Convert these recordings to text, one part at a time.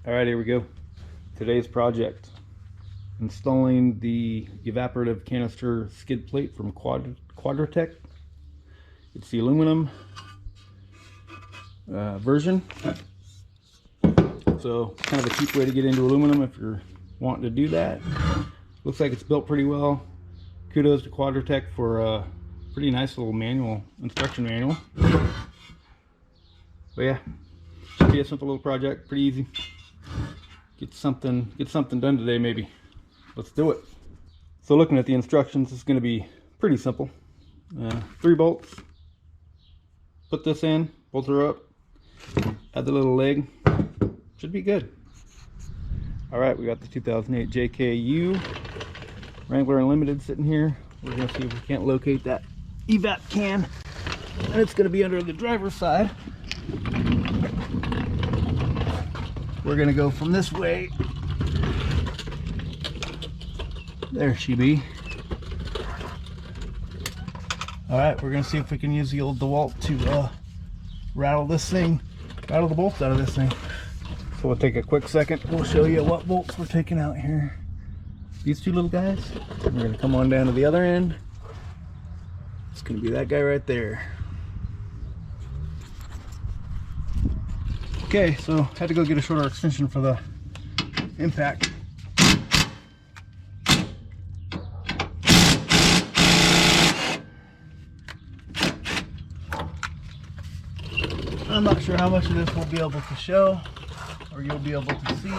All right, here we go. Today's project: installing the evaporative canister skid plate from Quadratec. It's the aluminum version, so kind of a cheap way to get into aluminum if you're wanting to do that. Looks like it's built pretty well. Kudos to Quadratec for a pretty nice little manual, instruction manual. But yeah, should be a simple little project, pretty easy. Get something done today, maybe. Let's do it. So looking at the instructions, it's going to be pretty simple. 3 bolts. Put this in, bolt her up, add the little leg. Should be good. All right, we got the 2008 JKU Wrangler Unlimited sitting here. We're going to see if we can't locate that evap can, and it's going to be under the driver's side. We're going to go from this way. There she be. All right, we're going to see if we can use the old DeWalt to rattle the bolts out of this thing. So we'll take a quick second. We'll show you what bolts we're taking out here. These 2 little guys. We're going to come on down to the other end. It's going to be that guy right there. Okay, so had to go get a shorter extension for the impact. I'm not sure how much of this we'll be able to show or you'll be able to see.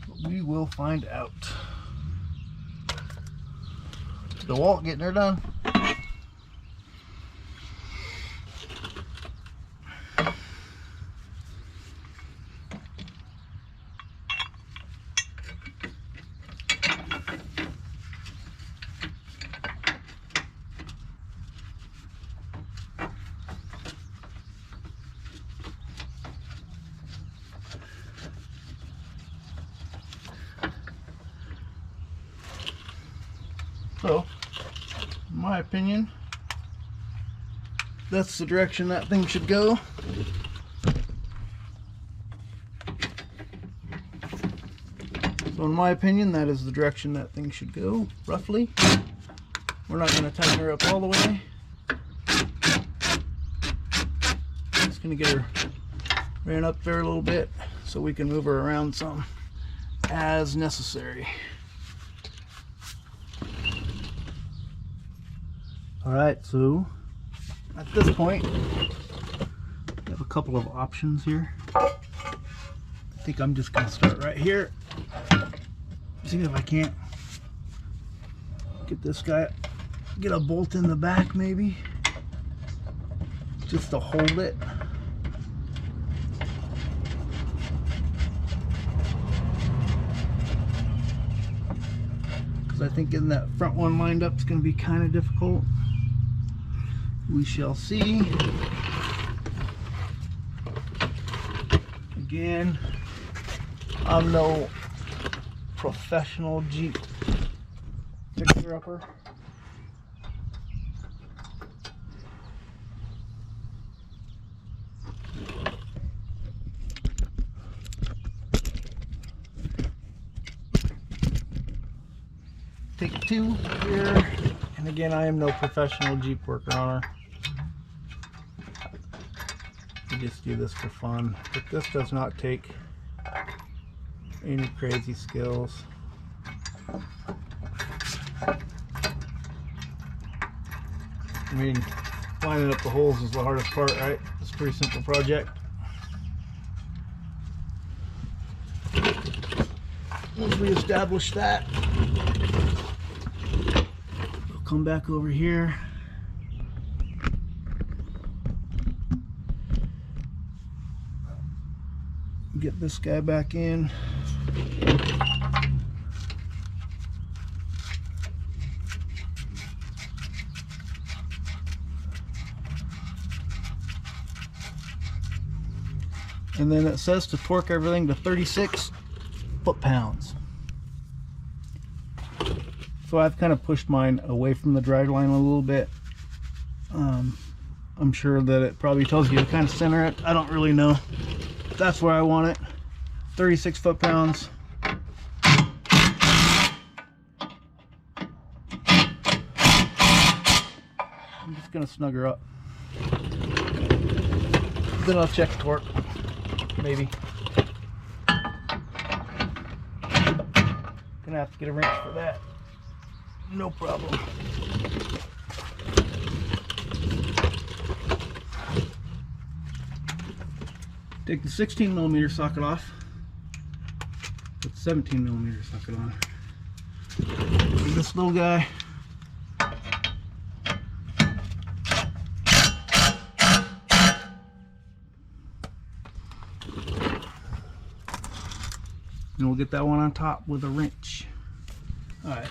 But we will find out. DeWalt getting her done. So, in my opinion, that's the direction that thing should go. So in my opinion, that is the direction that thing should go, roughly. We're not going to tighten her up all the way. Just going to get her ran up there a little bit so we can move her around some as necessary. Alright, so at this point, we have a couple of options here. I think I'm just going to start right here. See if I can't get this guy, get a bolt in the back maybe, just to hold it. Because I think getting that front one lined up is going to be kind of difficult. We shall see. Again, I'm no professional Jeep fixer-upper. Take 2 here, and again, I am no professional Jeep worker on her. We just do this for fun, but this does not take any crazy skills. I mean, lining up the holes is the hardest part, right? It's a pretty simple project. Once we establish that, we'll come back over here. Get this guy back in. And then it says to torque everything to 36 foot-pounds. So I've kind of pushed mine away from the drag line a little bit. I'm sure that it probably tells you to kind of center it. I don't really know. That's where I want it. 36 foot-pounds. I'm just gonna snug her up. Then I'll check torque, maybe. Gonna have to get a wrench for that. No problem. Take the 16mm socket off. Put the 17mm socket on. This little guy. And we'll get that one on top with a wrench. All right.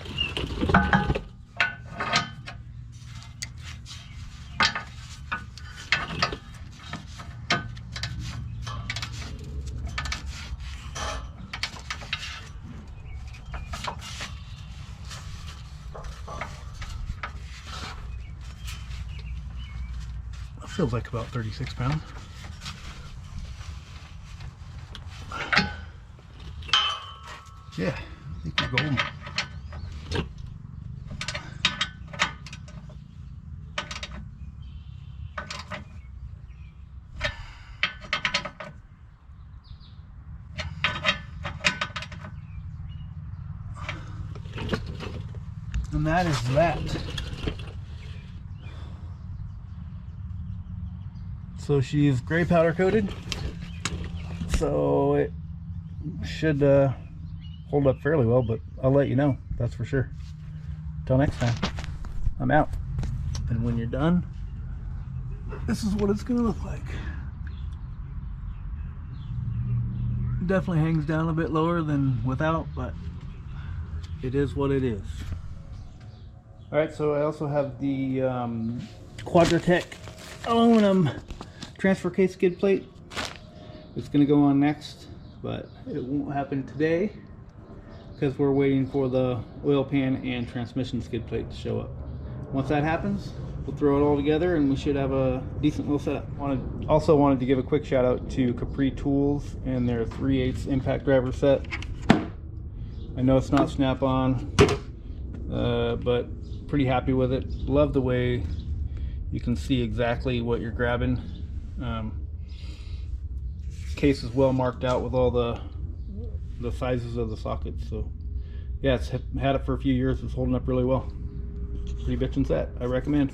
That feels like about 36 pounds. Yeah, I think we're golden. And that is that. So she's gray powder coated, so it should hold up fairly well, but I'll let you know, that's for sure. Till next time, I'm out. And when you're done, this is what it's gonna look like. Definitely hangs down a bit lower than without, but it is what it is. All right, so I also have the Quadratec aluminum transfer case skid plate. It's gonna go on next, but it won't happen today because we're waiting for the oil pan and transmission skid plate to show up. Once that happens, we'll throw it all together and we should have a decent little setup. Also wanted to give a quick shout out to Capri Tools and their 3/8 impact driver set. I know it's not snap-on, but pretty happy with it. Love the way you can see exactly what you're grabbing. Case is well marked out with all the sizes of the sockets. So yeah, it's had it for a few years. It's holding up really well. Pretty bitchin' set. I recommend.